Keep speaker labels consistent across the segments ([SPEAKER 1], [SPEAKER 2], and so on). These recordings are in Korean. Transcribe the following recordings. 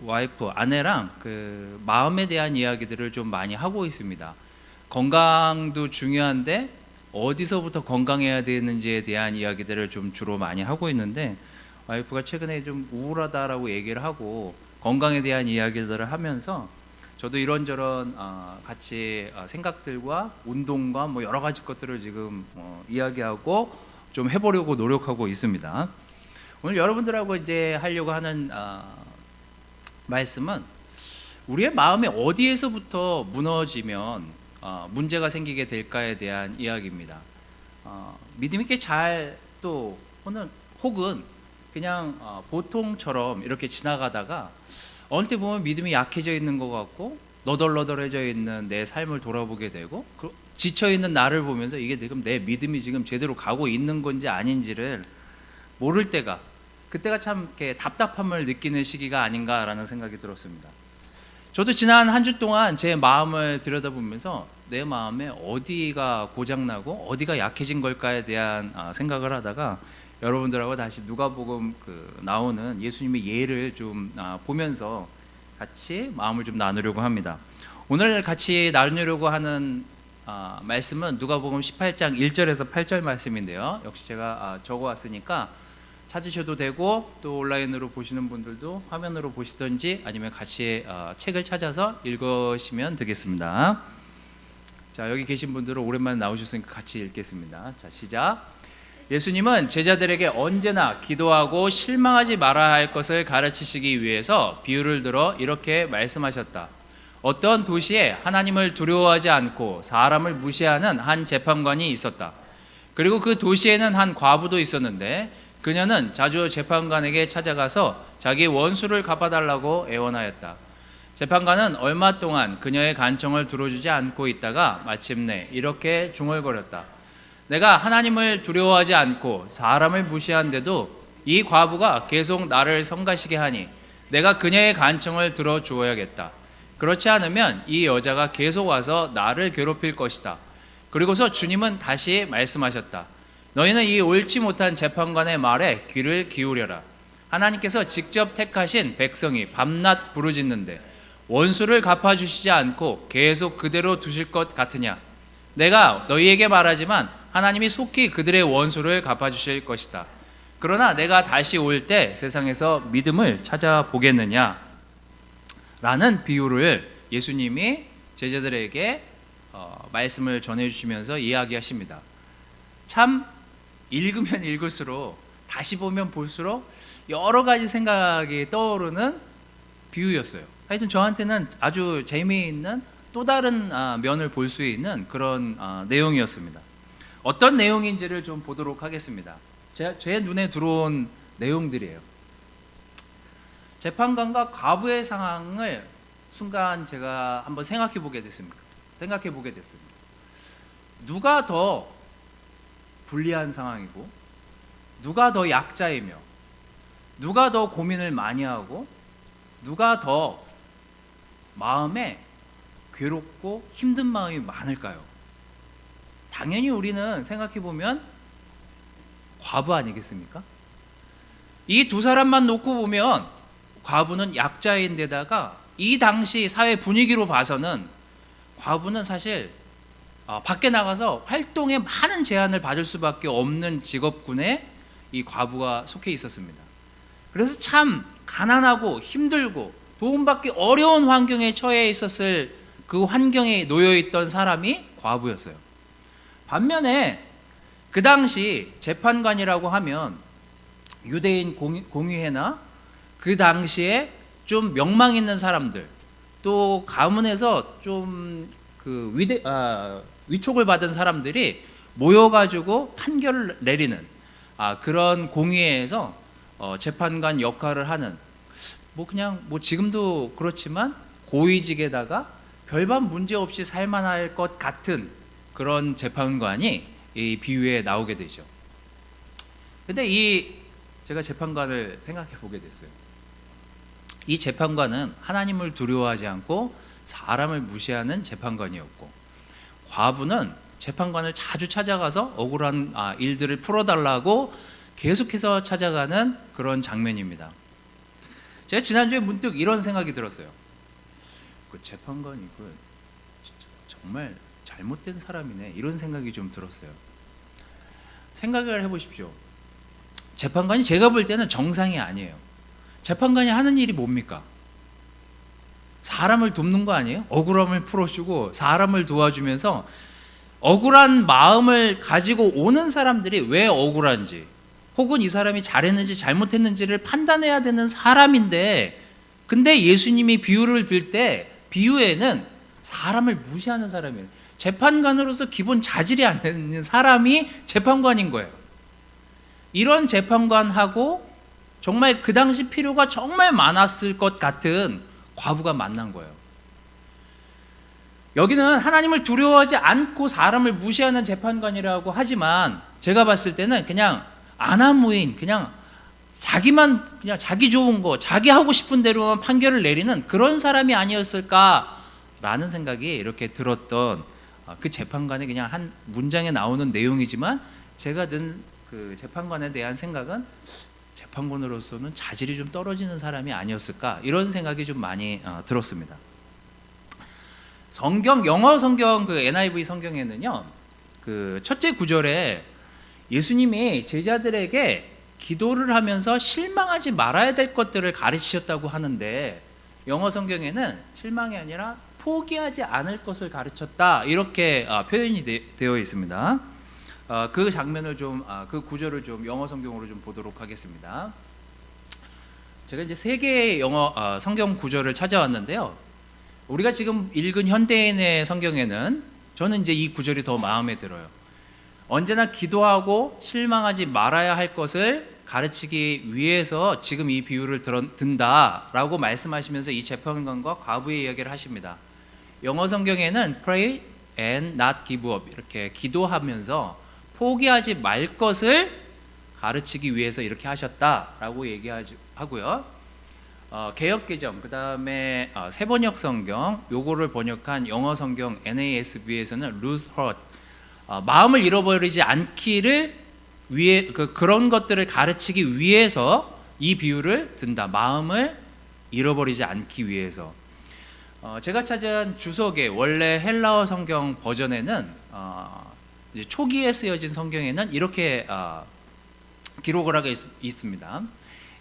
[SPEAKER 1] 와이프, 아내랑 그 마음에 대한 이야기들을 좀 많이 하고 있습니다. 건강도 중요한데 어디서부터 건강해야 되는지에 대한 이야기들을 좀 주로 많이 하고 있는데, 와이프가 최근에 좀 우울하다라고 얘기를 하고 건강에 대한 이야기들을 하면서 저도 이런저런 같이 생각들과 운동과 뭐 여러 가지 것들을 지금 이야기하고 좀 해보려고 노력하고 있습니다. 오늘 여러분들하고 이제 하려고 하는 말씀은 우리의 마음이 어디에서부터 무너지면 문제가 생기게 될까에 대한 이야기입니다. 믿음 있게 잘 또 혹은 그냥 보통처럼 이렇게 지나가다가 어느 때 보면 믿음이 약해져 있는 것 같고 너덜너덜해져 있는 내 삶을 돌아보게 되고 지쳐 있는 나를 보면서 이게 지금 내 믿음이 지금 제대로 가고 있는 건지 아닌지를 모를 때가, 그때가 참 이렇게 답답함을 느끼는 시기가 아닌가라는 생각이 들었습니다. 저도 지난 한 주 동안 제 마음을 들여다보면서 내 마음에 어디가 고장나고 어디가 약해진 걸까에 대한 생각을 하다가 여러분들하고 다시 누가복음 나오는 예수님의 예를 좀 보면서 같이 마음을 좀 나누려고 합니다. 오늘 같이 나누려고 하는 말씀은 누가복음 18장 1절에서 8절 말씀인데요. 역시 제가 적어왔으니까 찾으셔도 되고, 또 온라인으로 보시는 분들도 화면으로 보시든지 아니면 같이 책을 찾아서 읽으시면 되겠습니다. 자, 여기 계신 분들은 오랜만에 나오셨으니까 같이 읽겠습니다. 자, 시작. 예수님은 제자들에게 언제나 기도하고 실망하지 말아야 할 것을 가르치시기 위해서 비유를 들어 이렇게 말씀하셨다. 어떤 도시에 하나님을 두려워하지 않고 사람을 무시하는 한 재판관이 있었다. 그리고 그 도시에는 한 과부도 있었는데 그녀는 자주 재판관에게 찾아가서 자기 원수를 갚아달라고 애원하였다. 재판관은 얼마 동안 그녀의 간청을 들어주지 않고 있다가 마침내 이렇게 중얼거렸다. 내가 하나님을 두려워하지 않고 사람을 무시한데도 이 과부가 계속 나를 성가시게 하니 내가 그녀의 간청을 들어주어야겠다. 그렇지 않으면 이 여자가 계속 와서 나를 괴롭힐 것이다. 그리고서 주님은 다시 말씀하셨다. 너희는 이 옳지 못한 재판관의 말에 귀를 기울여라. 하나님께서 직접 택하신 백성이 밤낮 부르짖는데 원수를 갚아주시지 않고 계속 그대로 두실 것 같으냐? 내가 너희에게 말하지만 하나님이 속히 그들의 원수를 갚아주실 것이다. 그러나 내가 다시 올 때 세상에서 믿음을 찾아보겠느냐? 라는 비유를 예수님이 제자들에게 말씀을 전해주시면서 이야기하십니다. 참 읽으면 읽을수록, 다시 보면 볼수록 여러 가지 생각이 떠오르는 비유였어요. 하여튼 저한테는 아주 재미있는 또 다른 면을 볼 수 있는 그런 내용이었습니다. 어떤 내용인지를 좀 보도록 하겠습니다. 제 눈에 들어온 내용들이에요. 재판관과 과부의 상황을 순간 제가 한번 생각해 보게 됐습니다. 누가 더 불리한 상황이고, 누가 더 약자이며, 누가 더 고민을 많이 하고, 누가 더 마음에 괴롭고 힘든 마음이 많을까요? 당연히 우리는 생각해 보면 과부 아니겠습니까? 이 두 사람만 놓고 보면 과부는 약자인데다가 이 당시 사회 분위기로 봐서는 과부는 사실 밖에 나가서 활동에 많은 제한을 받을 수밖에 없는 직업군에 이 과부가 속해 있었습니다. 그래서 참 가난하고 힘들고 도움받기 어려운 환경에 처해 있었을 그 환경에 놓여 있던 사람이 과부였어요. 반면에 그 당시 재판관이라고 하면 유대인 공의회나 그 당시에 좀 명망 있는 사람들, 또 가문에서 좀 위촉을 받은 사람들이 모여가지고 판결을 내리는 그런 공의회에서 재판관 역할을 하는, 그냥 지금도 그렇지만 고위직에다가 별반 문제 없이 살만할 것 같은 그런 재판관이 이 비유에 나오게 되죠. 근데 제가 재판관을 생각해 보게 됐어요. 이 재판관은 하나님을 두려워하지 않고 사람을 무시하는 재판관이었고, 과부는 재판관을 자주 찾아가서 억울한 일들을 풀어달라고 계속해서 찾아가는 그런 장면입니다. 제가 지난주에 문득 이런 생각이 들었어요. 그 재판관이 진짜 정말 잘못된 사람이네, 이런 생각이 좀 들었어요. 생각을 해보십시오. 재판관이 제가 볼 때는 정상이 아니에요. 재판관이 하는 일이 뭡니까? 사람을 돕는 거 아니에요? 억울함을 풀어주고 사람을 도와주면서 억울한 마음을 가지고 오는 사람들이 왜 억울한지, 혹은 이 사람이 잘했는지 잘못했는지를 판단해야 되는 사람인데, 근데 예수님이 비유를 들 때 비유에는 사람을 무시하는 사람이에요. 재판관으로서 기본 자질이 안 되는 사람이 재판관인 거예요. 이런 재판관하고 정말 그 당시 필요가 정말 많았을 것 같은 과부가 만난 거예요. 여기는 하나님을 두려워하지 않고 사람을 무시하는 재판관이라고 하지만, 제가 봤을 때는 그냥 안하무인, 그냥 자기만, 그냥 자기 좋은 거, 자기 하고 싶은 대로만 판결을 내리는 그런 사람이 아니었을까라는 생각이 이렇게 들었던 그 재판관의 그냥 한 문장에 나오는 내용이지만, 제가 든 그 재판관에 대한 생각은 재판관으로서는 자질이 좀 떨어지는 사람이 아니었을까, 이런 생각이 좀 많이 들었습니다. 영어 성경 그 NIV 성경에는요, 그 첫째 구절에 예수님이 제자들에게 기도를 하면서 실망하지 말아야 될 것들을 가르치셨다고 하는데, 영어 성경에는 실망이 아니라 포기하지 않을 것을 가르쳤다, 이렇게 표현이 되어 있습니다. 그 장면을 그 구절을 좀 영어 성경으로 좀 보도록 하겠습니다. 제가 이제 세 개의 영어 성경 구절을 찾아왔는데요. 우리가 지금 읽은 현대인의 성경에는 저는 이제 이 구절이 더 마음에 들어요. 언제나 기도하고 실망하지 말아야 할 것을 가르치기 위해서 지금 이 비유를 든다라고 말씀하시면서 이 재판관과 과부의 이야기를 하십니다. 영어 성경에는 pray and not give up, 이렇게 기도하면서 포기하지 말 것을 가르치기 위해서 이렇게 하셨다라고 얘기하고요. 개역개정, 그 다음에 새번역 성경, 요거를 번역한 영어 성경 NASB에서는 lose heart, 마음을 잃어버리지 않기를 위해, 그런 것들을 가르치기 위해서 이 비유를 든다. 마음을 잃어버리지 않기 위해서. 제가 찾은 주석의 원래 헬라어 성경 버전에는 이제 초기에 쓰여진 성경에는 이렇게 기록을 하고 있습니다.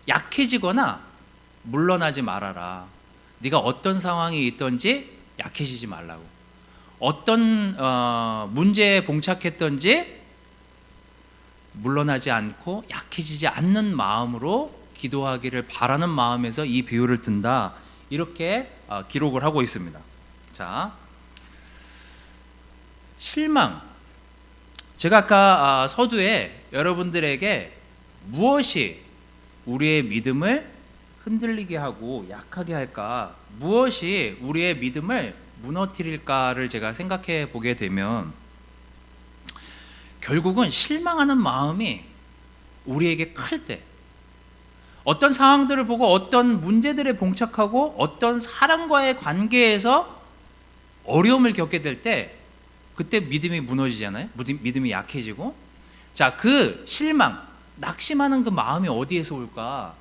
[SPEAKER 1] 약해지거나 물러나지 말아라. 네가 어떤 상황이 있든지 약해지지 말라고. 어떤 문제에 봉착했든지 물러나지 않고 약해지지 않는 마음으로 기도하기를 바라는 마음에서 이 비유를 든다, 이렇게 기록을 하고 있습니다. 자, 실망. 제가 아까 서두에 여러분들에게 무엇이 우리의 믿음을 흔들리게 하고 약하게 할까, 무엇이 우리의 믿음을 무너뜨릴까를 제가 생각해 보게 되면, 결국은 실망하는 마음이 우리에게 클 때, 어떤 상황들을 보고 어떤 문제들에 봉착하고 어떤 사람과의 관계에서 어려움을 겪게 될 때, 그때 믿음이 무너지잖아요. 믿음이 약해지고. 자, 그 실망, 낙심하는 그 마음이 어디에서 올까?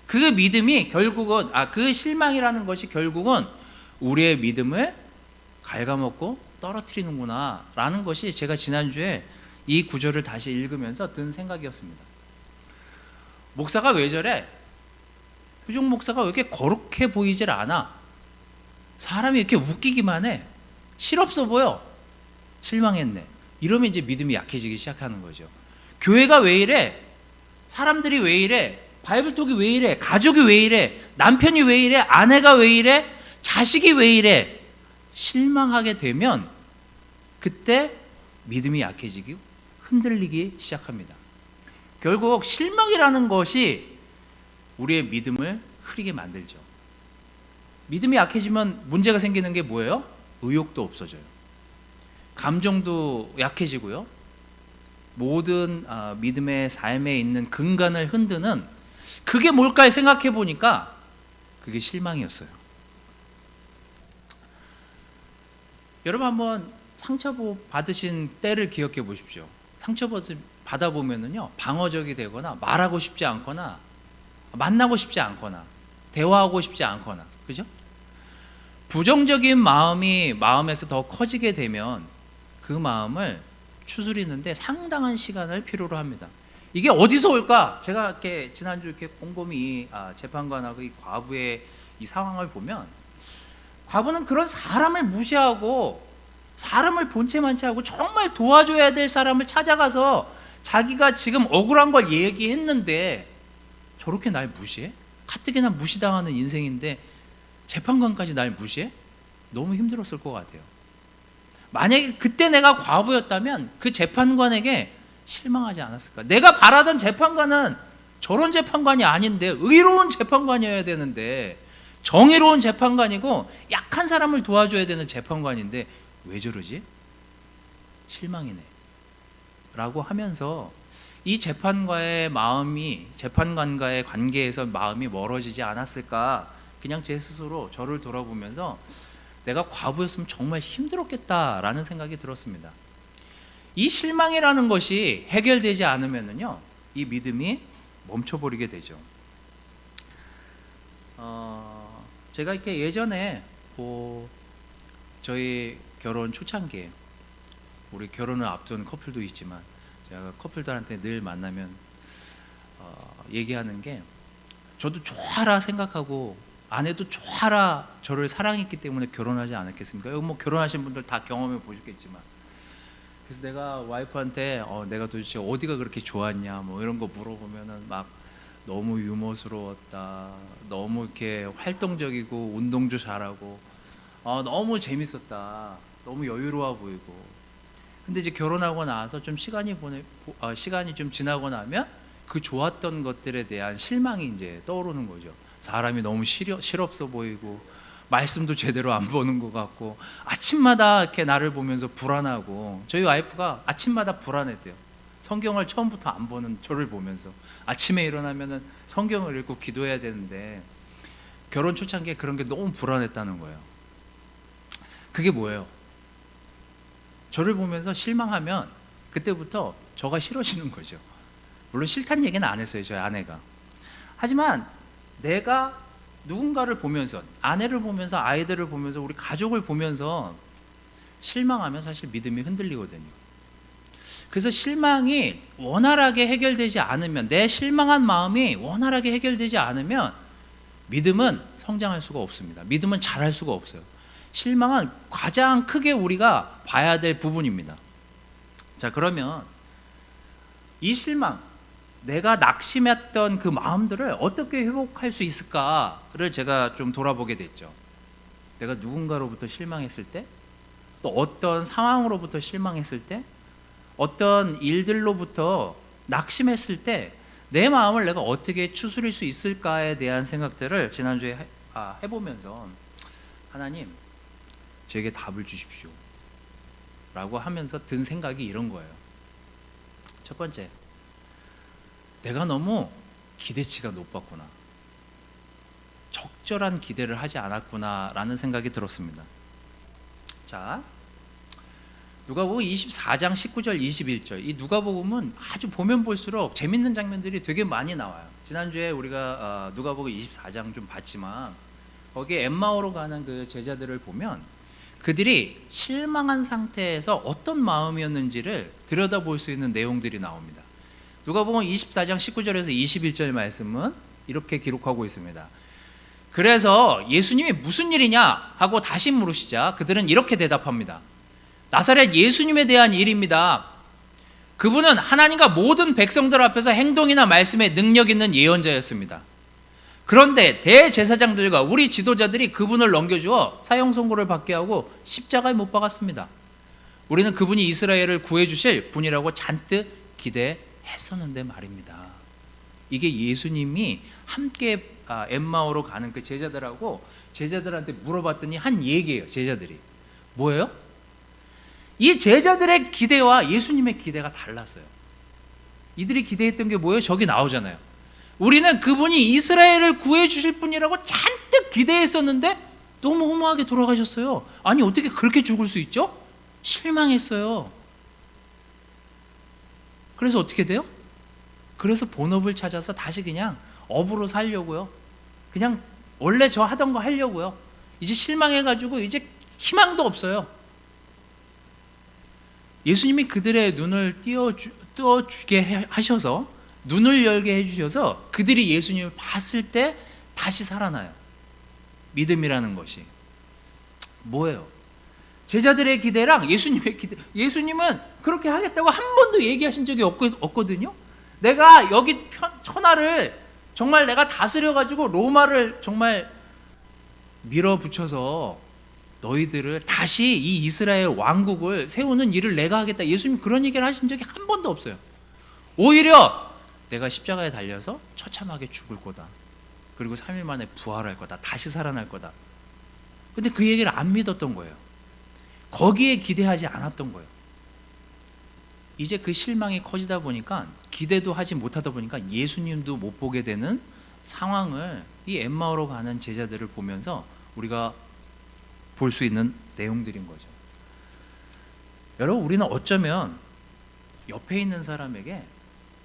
[SPEAKER 1] 그 믿음이 결국은, 그 실망이라는 것이 결국은 우리의 믿음을 갉아먹고 떨어뜨리는구나 라는 것이 제가 지난주에 이 구절을 다시 읽으면서 든 생각이었습니다. 목사가 왜 저래? 효종 목사가 왜 이렇게 거룩해 보이질 않아? 사람이 이렇게 웃기기만 해. 실없어 보여. 실망했네. 이러면 이제 믿음이 약해지기 시작하는 거죠. 교회가 왜 이래? 사람들이 왜 이래? 바이블톡이 왜 이래? 가족이 왜 이래? 남편이 왜 이래? 아내가 왜 이래? 자식이 왜 이래? 실망하게 되면 그때 믿음이 약해지고 흔들리기 시작합니다. 결국 실망이라는 것이 우리의 믿음을 흐리게 만들죠. 믿음이 약해지면 문제가 생기는 게 뭐예요? 의욕도 없어져요. 감정도 약해지고요. 모든 믿음의 삶에 있는 근간을 흔드는, 그게 뭘까 생각해 보니까 그게 실망이었어요. 여러분 한번 상처 받으신 때를 기억해 보십시오. 상처 받아보면은요, 방어적이 되거나 말하고 싶지 않거나 만나고 싶지 않거나 대화하고 싶지 않거나, 그죠? 부정적인 마음이 마음에서 더 커지게 되면 그 마음을 추스리는데 상당한 시간을 필요로 합니다. 이게 어디서 올까? 제가 이렇게 지난주 이렇게 곰곰이 재판관하고 이 과부의 이 상황을 보면, 과부는 그런 사람을 무시하고 사람을 본체만치 하고 정말 도와줘야 될 사람을 찾아가서 자기가 지금 억울한 걸 얘기했는데 저렇게 날 무시해? 가뜩이나 무시당하는 인생인데 재판관까지 날 무시해? 너무 힘들었을 것 같아요. 만약에 그때 내가 과부였다면 그 재판관에게 실망하지 않았을까? 내가 바라던 재판관은 저런 재판관이 아닌데 의로운 재판관이어야 되는데, 정의로운 재판관이고 약한 사람을 도와줘야 되는 재판관인데 왜 저러지? 실망이네 라고 하면서 이 재판관과의 관계에서 마음이 멀어지지 않았을까? 그냥 제 스스로 저를 돌아보면서 내가 과부였으면 정말 힘들었겠다라는 생각이 들었습니다. 이 실망이라는 것이 해결되지 않으면요, 이 믿음이 멈춰버리게 되죠. 제가 이렇게 예전에 저희 결혼 초창기에, 우리 결혼을 앞둔 커플도 있지만 제가 커플들한테 늘 만나면 얘기하는 게, 저도 좋아라 생각하고 아내도 좋아라 저를 사랑했기 때문에 결혼하지 않았겠습니까? 여기 뭐 결혼하신 분들 다 경험해 보셨겠지만, 그래서 내가 와이프한테 내가 도대체 어디가 그렇게 좋았냐 뭐 이런 거 물어보면은 막 너무 유머스러웠다, 너무 이렇게 활동적이고 운동도 잘하고 너무 재밌었다, 너무 여유로워 보이고. 근데 이제 결혼하고 나서 좀 시간이 좀 지나고 나면 그 좋았던 것들에 대한 실망이 이제 떠오르는 거죠. 사람이 너무 실없어 보이고 말씀도 제대로 안 보는 것 같고 아침마다 이렇게 나를 보면서 불안하고, 저희 와이프가 아침마다 불안했대요. 성경을 처음부터 안 보는 저를 보면서 아침에 일어나면은 성경을 읽고 기도해야 되는데 결혼 초창기에 그런 게 너무 불안했다는 거예요. 그게 뭐예요? 저를 보면서 실망하면 그때부터 저가 싫어지는 거죠. 물론 싫다는 얘기는 안 했어요, 저희 아내가. 하지만 내가 누군가를 보면서, 아내를 보면서, 아이들을 보면서, 우리 가족을 보면서 실망하면 사실 믿음이 흔들리거든요. 그래서 실망이 원활하게 해결되지 않으면, 내 실망한 마음이 원활하게 해결되지 않으면 믿음은 성장할 수가 없습니다. 믿음은 자랄 수가 없어요. 실망은 가장 크게 우리가 봐야 될 부분입니다. 자, 그러면 이 실망, 내가 낙심했던 그 마음들을 어떻게 회복할 수 있을까를 제가 좀 돌아보게 됐죠. 내가 누군가로부터 실망했을 때, 또 어떤 상황으로부터 실망했을 때, 어떤 일들로부터 낙심했을 때 내 마음을 내가 어떻게 추스릴 수 있을까에 대한 생각들을 지난주에 해보면서, 하나님 저에게 답을 주십시오 라고 하면서 든 생각이 이런 거예요. 첫 번째, 내가 너무 기대치가 높았구나, 적절한 기대를 하지 않았구나 라는 생각이 들었습니다. 자, 누가복음 24장 19절 21절, 이 누가복음은 아주 보면 볼수록 재밌는 장면들이 되게 많이 나와요. 지난주에 우리가 누가복음 24장 좀 봤지만 거기에 엠마오로 가는 그 제자들을 보면 그들이 실망한 상태에서 어떤 마음이었는지를 들여다볼 수 있는 내용들이 나옵니다. 누가복음 24장 19절에서 21절 말씀은 이렇게 기록하고 있습니다. 그래서 예수님이 무슨 일이냐 하고 다시 물으시자 그들은 이렇게 대답합니다. 나사렛 예수님에 대한 일입니다. 그분은 하나님과 모든 백성들 앞에서 행동이나 말씀에 능력 있는 예언자였습니다. 그런데 대제사장들과 우리 지도자들이 그분을 넘겨주어 사형 선고를 받게 하고 십자가에 못 박았습니다. 우리는 그분이 이스라엘을 구해주실 분이라고 잔뜩 기대했었는데 말입니다. 이게 예수님이 함께 엠마오로 가는 그 제자들한테 물어봤더니 한 얘기예요. 제자들이 뭐예요? 이 제자들의 기대와 예수님의 기대가 달랐어요. 이들이 기대했던 게 뭐예요? 저기 나오잖아요. 우리는 그분이 이스라엘을 구해주실 분이라고 잔뜩 기대했었는데 너무 허무하게 돌아가셨어요. 아니 어떻게 그렇게 죽을 수 있죠? 실망했어요. 그래서 어떻게 돼요? 그래서 본업을 찾아서 다시 그냥 업으로 살려고요. 그냥 원래 저 하던 거 하려고요. 이제 실망해가지고 이제 희망도 없어요. 예수님이 그들의 눈을 띄워주게 하셔서, 눈을 열게 해주셔서 그들이 예수님을 봤을 때 다시 살아나요. 믿음이라는 것이 뭐예요? 제자들의 기대랑 예수님의 기대. 예수님은 그렇게 하겠다고 한 번도 얘기하신 적이 없거든요. 내가 여기 천하를 정말 내가 다스려가지고 로마를 정말 밀어붙여서 너희들을 다시 이 이스라엘 왕국을 세우는 일을 내가 하겠다. 예수님 그런 얘기를 하신 적이 한 번도 없어요. 오히려 내가 십자가에 달려서 처참하게 죽을 거다. 그리고 3일 만에 부활할 거다. 다시 살아날 거다. 근데 그 얘기를 안 믿었던 거예요. 거기에 기대하지 않았던 거예요. 이제 그 실망이 커지다 보니까, 기대도 하지 못하다 보니까 예수님도 못 보게 되는 상황을 이 엠마오로 가는 제자들을 보면서 우리가 볼 수 있는 내용들인 거죠. 여러분, 우리는 어쩌면 옆에 있는 사람에게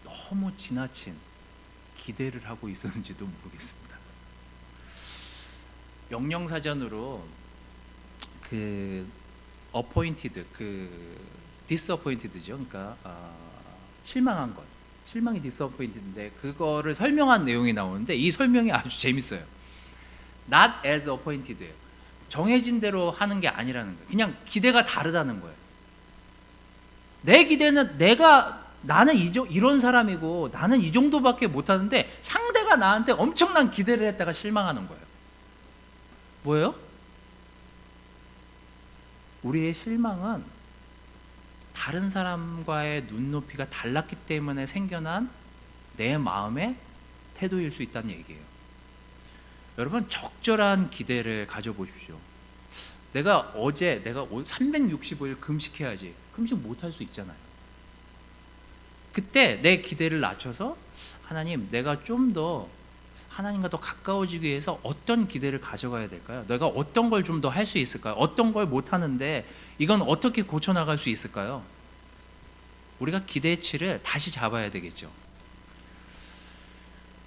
[SPEAKER 1] 너무 지나친 기대를 하고 있었는지도 모르겠습니다. 영영사전으로 그 appointed, disappointed죠. 그러니까 실망한 것, 실망이 disappointed인데 그거를 설명한 내용이 나오는데 이 설명이 아주 재밌어요. Not as appointed예요. 정해진 대로 하는 게 아니라는 거예요. 그냥 기대가 다르다는 거예요. 내 기대는 나는 이런 사람이고 나는 이 정도밖에 못하는데 상대가 나한테 엄청난 기대를 했다가 실망하는 거예요. 뭐예요? 우리의 실망은 다른 사람과의 눈높이가 달랐기 때문에 생겨난 내 마음의 태도일 수 있다는 얘기예요. 여러분, 적절한 기대를 가져보십시오. 내가 365일 금식해야지. 금식 못할 수 있잖아요. 그때 내 기대를 낮춰서 하나님, 내가 좀 더 하나님과 더 가까워지기 위해서 어떤 기대를 가져가야 될까요? 내가 어떤 걸 좀 더 할 수 있을까요? 어떤 걸 못하는데 이건 어떻게 고쳐나갈 수 있을까요? 우리가 기대치를 다시 잡아야 되겠죠.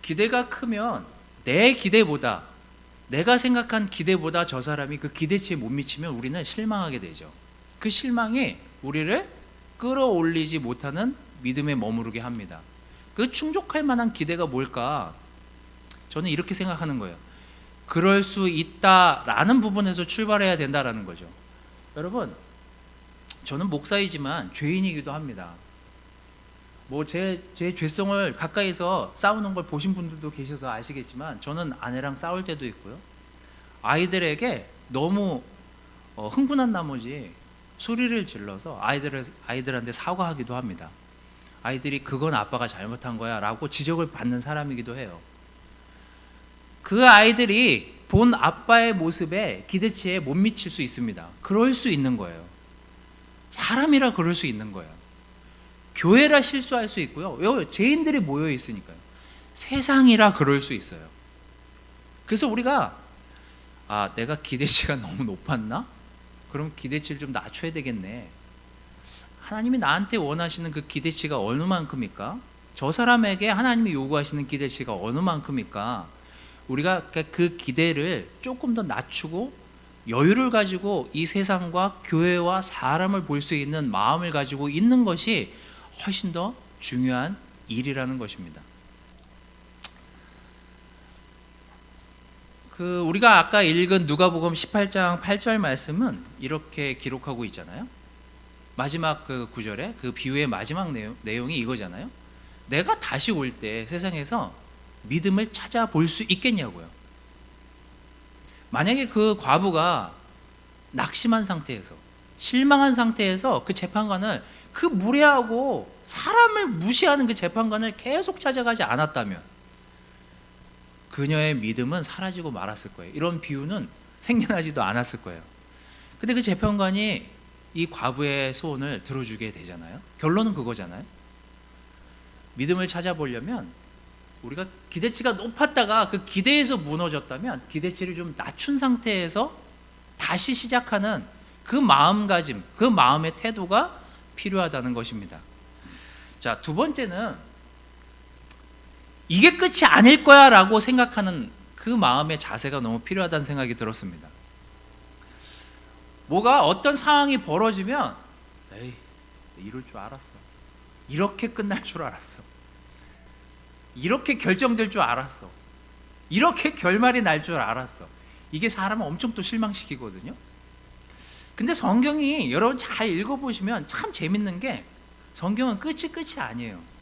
[SPEAKER 1] 기대가 크면 내가 생각한 기대보다 저 사람이 그 기대치에 못 미치면 우리는 실망하게 되죠. 그 실망이 우리를 끌어올리지 못하는 믿음에 머무르게 합니다. 그 충족할 만한 기대가 뭘까? 저는 이렇게 생각하는 거예요. 그럴 수 있다라는 부분에서 출발해야 된다라는 거죠. 여러분, 저는 목사이지만 죄인이기도 합니다. 제 죄성을 가까이서 싸우는 걸 보신 분들도 계셔서 아시겠지만 저는 아내랑 싸울 때도 있고요. 아이들에게 너무 흥분한 나머지 소리를 질러서 아이들한테 사과하기도 합니다. 아이들이 그건 아빠가 잘못한 거야 라고 지적을 받는 사람이기도 해요. 그 아이들이 본 아빠의 모습에 기대치에 못 미칠 수 있습니다. 그럴 수 있는 거예요. 사람이라 그럴 수 있는 거예요. 교회라 실수할 수 있고요. 왜? 죄인들이 모여 있으니까요. 세상이라 그럴 수 있어요. 그래서 우리가 내가 기대치가 너무 높았나? 그럼 기대치를 좀 낮춰야 되겠네. 하나님이 나한테 원하시는 그 기대치가 어느 만큼일까? 저 사람에게 하나님이 요구하시는 기대치가 어느 만큼일까? 우리가 그 기대를 조금 더 낮추고 여유를 가지고 이 세상과 교회와 사람을 볼 수 있는 마음을 가지고 있는 것이 훨씬 더 중요한 일이라는 것입니다. 우리가 아까 읽은 누가복음 18장 8절 말씀은 이렇게 기록하고 있잖아요. 마지막 그 구절에 그 비유의 마지막 내용이 이거잖아요. 내가 다시 올 때 세상에서 믿음을 찾아볼 수 있겠냐고요. 만약에 그 과부가 낙심한 상태에서, 실망한 상태에서 그 재판관을, 그 무례하고 사람을 무시하는 그 재판관을 계속 찾아가지 않았다면 그녀의 믿음은 사라지고 말았을 거예요. 이런 비유는 생겨나지도 않았을 거예요. 근데 그 재판관이 이 과부의 소원을 들어주게 되잖아요. 결론은 그거잖아요. 믿음을 찾아보려면 우리가 기대치가 높았다가 그 기대에서 무너졌다면 기대치를 좀 낮춘 상태에서 다시 시작하는 그 마음가짐, 그 마음의 태도가 필요하다는 것입니다. 자, 두 번째는 이게 끝이 아닐 거야 라고 생각하는 그 마음의 자세가 너무 필요하다는 생각이 들었습니다. 뭐가 어떤 상황이 벌어지면 에이, 이럴 줄 알았어. 이렇게 끝날 줄 알았어. 이렇게 결정될 줄 알았어. 이렇게 결말이 날 줄 알았어. 이게 사람을 엄청 또 실망시키거든요. 근데 성경이 여러분 잘 읽어보시면 참 재밌는 게 성경은 끝이 아니에요.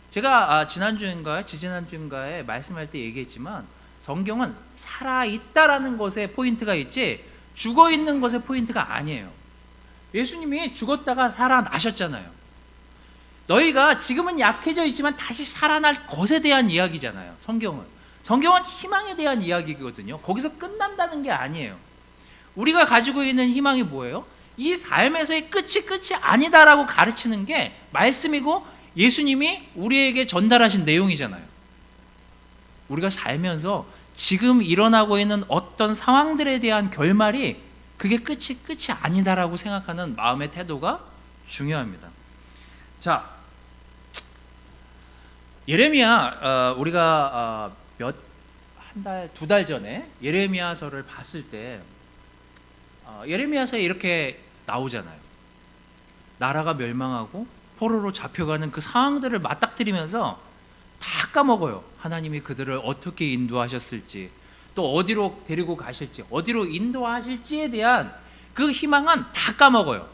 [SPEAKER 1] 제가 지난주인가요? 지지난주인가에 말씀할 때 얘기했지만 성경은 살아있다라는 것에 포인트가 있지 죽어있는 것에 포인트가 아니에요. 예수님이 죽었다가 살아나셨잖아요. 너희가 지금은 약해져 있지만 다시 살아날 것에 대한 이야기잖아요. 성경은 희망에 대한 이야기거든요. 거기서 끝난다는 게 아니에요. 우리가 가지고 있는 희망이 뭐예요? 이 삶에서의 끝이 아니다라고 가르치는 게 말씀이고 예수님이 우리에게 전달하신 내용이잖아요. 우리가 살면서 지금 일어나고 있는 어떤 상황들에 대한 결말이 그게 끝이 아니다라고 생각하는 마음의 태도가 중요합니다. 자, 예레미야, 우리가 두 달 전에 예레미야서를 봤을 때 예레미야서에 이렇게 나오잖아요. 나라가 멸망하고 포로로 잡혀가는 그 상황들을 맞닥뜨리면서 다 까먹어요. 하나님이 그들을 어떻게 인도하셨을지, 또 어디로 데리고 가실지, 어디로 인도하실지에 대한 그 희망은 다 까먹어요.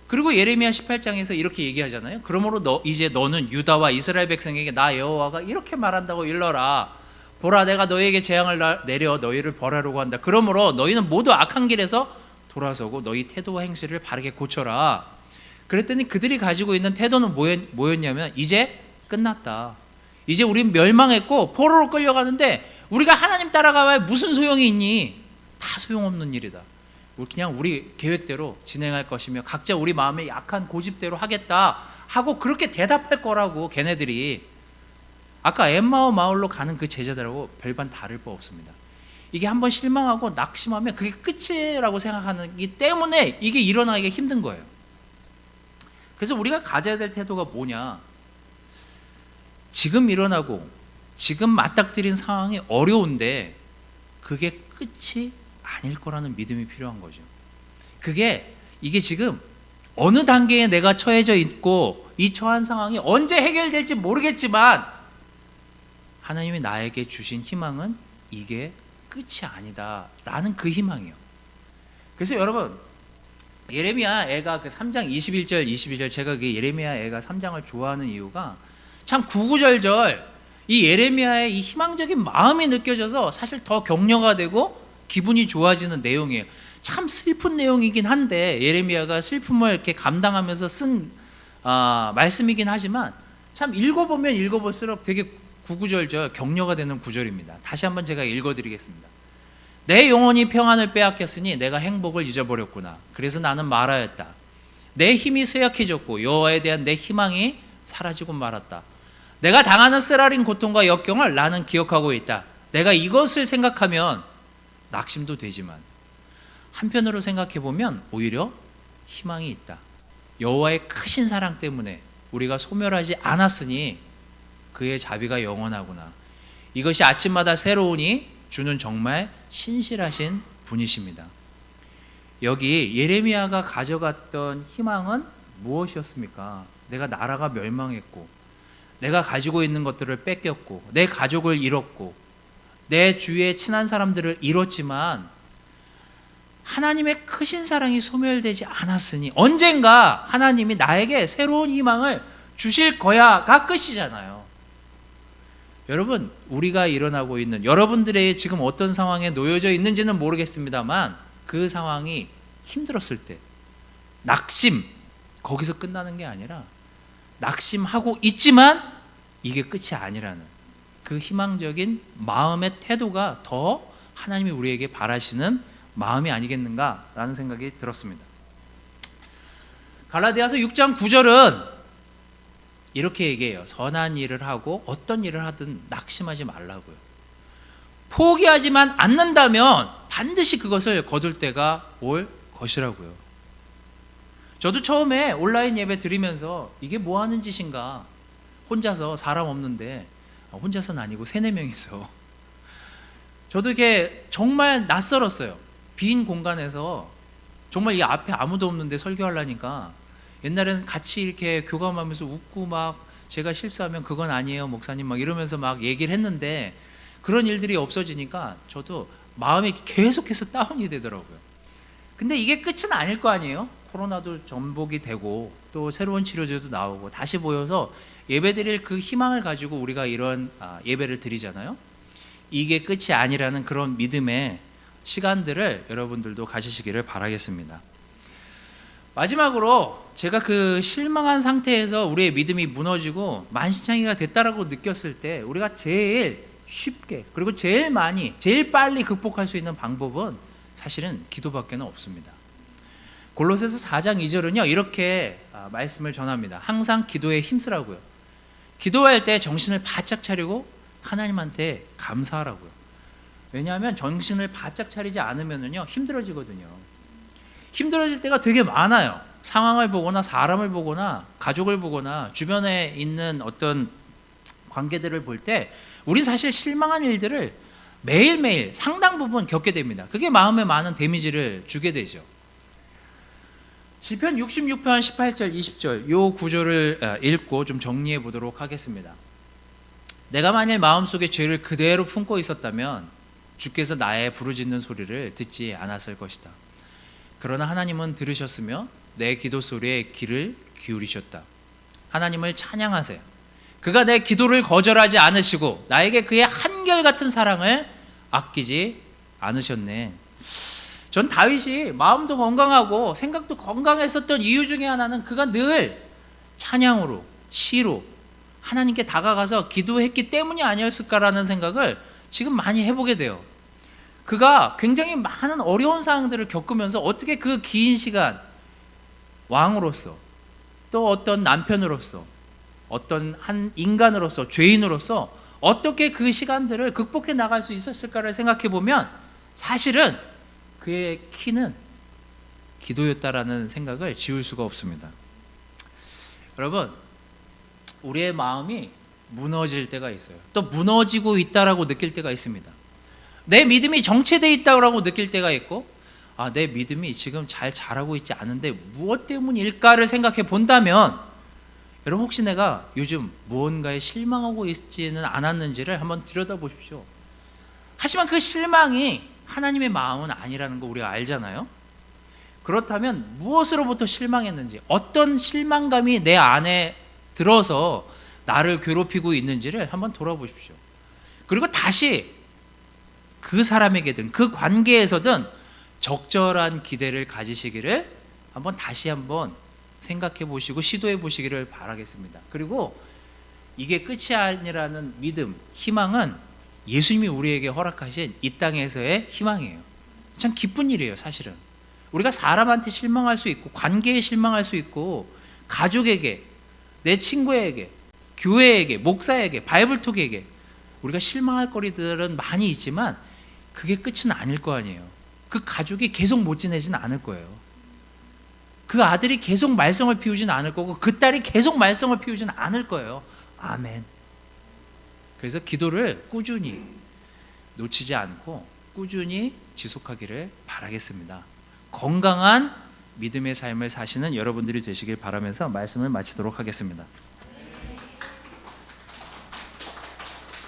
[SPEAKER 1] 그리고 예레미야 18장에서 이렇게 얘기하잖아요. 그러므로 이제 너는 유다와 이스라엘 백성에게 나 여호와가 이렇게 말한다고 일러라. 보라, 내가 너희에게 재앙을 내려 너희를 벌하려고 한다. 그러므로 너희는 모두 악한 길에서 돌아서고 너희 태도와 행실을 바르게 고쳐라. 그랬더니 그들이 가지고 있는 태도는 뭐였냐면 이제 끝났다. 이제 우린 멸망했고 포로로 끌려가는데 우리가 하나님 따라가야 무슨 소용이 있니? 다 소용없는 일이다. 그냥 우리 계획대로 진행할 것이며 각자 우리 마음의 약한 고집대로 하겠다 하고 그렇게 대답할 거라고. 걔네들이 아까 엠마오 마을로 가는 그 제자들하고 별반 다를 바 없습니다. 이게 한번 실망하고 낙심하면 그게 끝이라고 생각하기 때문에 이게 일어나기가 힘든 거예요. 그래서 우리가 가져야 될 태도가 뭐냐? 지금 일어나고 지금 맞닥뜨린 상황이 어려운데 그게 끝이 아닐 거라는 믿음이 필요한 거죠. 이게 지금 어느 단계에 내가 처해져 있고 이 처한 상황이 언제 해결될지 모르겠지만 하나님이 나에게 주신 희망은 이게 끝이 아니다 라는 그 희망이에요. 그래서 여러분 예레미야 애가 그 3장 21절 22절 제가 그 예레미야 애가 3장을 좋아하는 이유가 참 구구절절 이 예레미야의 이 희망적인 마음이 느껴져서 사실 더 격려가 되고 기분이 좋아지는 내용이에요. 참 슬픈 내용이긴 한데 예레미야가 슬픔을 이렇게 감당하면서 쓴 말씀이긴 하지만 참 읽어보면 읽어볼수록 되게 구구절절 격려가 되는 구절입니다. 다시 한번 제가 읽어드리겠습니다. 내 영혼이 평안을 빼앗겼으니 내가 행복을 잊어버렸구나. 그래서 나는 말하였다. 내 힘이 쇠약해졌고 여호와에 대한 내 희망이 사라지고 말았다. 내가 당하는 쓰라린 고통과 역경을 나는 기억하고 있다. 내가 이것을 생각하면 낙심도 되지만 한편으로 생각해보면 오히려 희망이 있다. 여호와의 크신 사랑 때문에 우리가 소멸하지 않았으니 그의 자비가 영원하구나. 이것이 아침마다 새로우니 주는 정말 신실하신 분이십니다. 여기 예레미야가 가져갔던 희망은 무엇이었습니까? 내가 나라가 멸망했고 내가 가지고 있는 것들을 뺏겼고 내 가족을 잃었고 내 주위의 친한 사람들을 잃었지만 하나님의 크신 사랑이 소멸되지 않았으니 언젠가 하나님이 나에게 새로운 희망을 주실 거야가 끝이잖아요. 여러분 우리가 일어나고 있는 여러분들의 지금 어떤 상황에 놓여져 있는지는 모르겠습니다만 그 상황이 힘들었을 때 낙심 거기서 끝나는 게 아니라 낙심하고 있지만 이게 끝이 아니라는 그 희망적인 마음의 태도가 더 하나님이 우리에게 바라시는 마음이 아니겠는가라는 생각이 들었습니다. 갈라디아서 6장 9절은 이렇게 얘기해요. 선한 일을 하고 어떤 일을 하든 낙심하지 말라고요. 포기하지만 않는다면 반드시 그것을 거둘 때가 올 것이라고요. 저도 처음에 온라인 예배 드리면서 이게 뭐 하는 짓인가 혼자서 사람 없는데 혼자서는 아니고 3-4명이서 저도 이게 정말 낯설었어요. 빈 공간에서 정말 이 앞에 아무도 없는데 설교하려니까 옛날에는 같이 이렇게 교감하면서 웃고 막 제가 실수하면 그건 아니에요 목사님 막 이러면서 막 얘기를 했는데 그런 일들이 없어지니까 저도 마음이 계속해서 다운이 되더라고요. 근데 이게 끝은 아닐 거 아니에요. 코로나도 전복이 되고 또 새로운 치료제도 나오고 다시 보여서 예배드릴 그 희망을 가지고 우리가 이런 예배를 드리잖아요. 이게 끝이 아니라는 그런 믿음의 시간들을 여러분들도 가지시기를 바라겠습니다. 마지막으로 제가 그 실망한 상태에서 우리의 믿음이 무너지고 만신창이가 됐다라고 느꼈을 때 우리가 제일 쉽게 그리고 제일 많이 제일 빨리 극복할 수 있는 방법은 사실은 기도밖에는 없습니다. 골로새서 4장 2절은요 이렇게 말씀을 전합니다. 항상 기도에 힘쓰라고요. 기도할 때 정신을 바짝 차리고 하나님한테 감사하라고요. 왜냐하면 정신을 바짝 차리지 않으면요 힘들어지거든요. 힘들어질 때가 되게 많아요. 상황을 보거나 사람을 보거나 가족을 보거나 주변에 있는 어떤 관계들을 볼 때 우리 사실 실망한 일들을 매일매일 상당 부분 겪게 됩니다. 그게 마음에 많은 데미지를 주게 되죠. 시편 66편 18절 20절 요 구절을 읽고 좀 정리해 보도록 하겠습니다. 내가 만일 마음속에 죄를 그대로 품고 있었다면 주께서 나의 부르짖는 소리를 듣지 않았을 것이다. 그러나 하나님은 들으셨으며 내 기도 소리에 귀를 기울이셨다. 하나님을 찬양하세요. 그가 내 기도를 거절하지 않으시고 나에게 그의 한결같은 사랑을 아끼지 않으셨네. 전 다윗이 마음도 건강하고 생각도 건강했었던 이유 중에 하나는 그가 늘 찬양으로 시로 하나님께 다가가서 기도했기 때문이 아니었을까라는 생각을 지금 많이 해보게 돼요. 그가 굉장히 많은 어려운 상황들을 겪으면서 어떻게 그 긴 시간 왕으로서 또 어떤 남편으로서 어떤 한 인간으로서 죄인으로서 어떻게 그 시간들을 극복해 나갈 수 있었을까를 생각해 보면 사실은 그의 키는 기도였다라는 생각을 지울 수가 없습니다. 여러분, 우리의 마음이 무너질 때가 있어요. 또 무너지고 있다라고 느낄 때가 있습니다. 내 믿음이 정체되어 있다고 느낄 때가 있고 내 믿음이 지금 잘 자라고 있지 않은데 무엇 때문일까를 생각해 본다면 여러분 혹시 내가 요즘 무언가에 실망하고 있지는 않았는지를 한번 들여다보십시오. 하지만 그 실망이 하나님의 마음은 아니라는 거 우리가 알잖아요. 그렇다면 무엇으로부터 실망했는지 어떤 실망감이 내 안에 들어서 나를 괴롭히고 있는지를 한번 돌아보십시오. 그리고 다시 그 사람에게든 그 관계에서든 적절한 기대를 가지시기를 다시 한번 생각해 보시고 시도해 보시기를 바라겠습니다. 그리고 이게 끝이 아니라는 믿음, 희망은 예수님이 우리에게 허락하신 이 땅에서의 희망이에요. 참 기쁜 일이에요, 사실은. 우리가 사람한테 실망할 수 있고 관계에 실망할 수 있고 가족에게, 내 친구에게, 교회에게, 목사에게, 바이블톡에게 우리가 실망할 거리들은 많이 있지만 그게 끝은 아닐 거 아니에요. 그 가족이 계속 못 지내진 않을 거예요. 그 아들이 계속 말썽을 피우진 않을 거고 그 딸이 계속 말썽을 피우진 않을 거예요. 아멘. 그래서 기도를 꾸준히 놓치지 않고 꾸준히 지속하기를 바라겠습니다. 건강한 믿음의 삶을 사시는 여러분들이 되시길 바라면서 말씀을 마치도록 하겠습니다.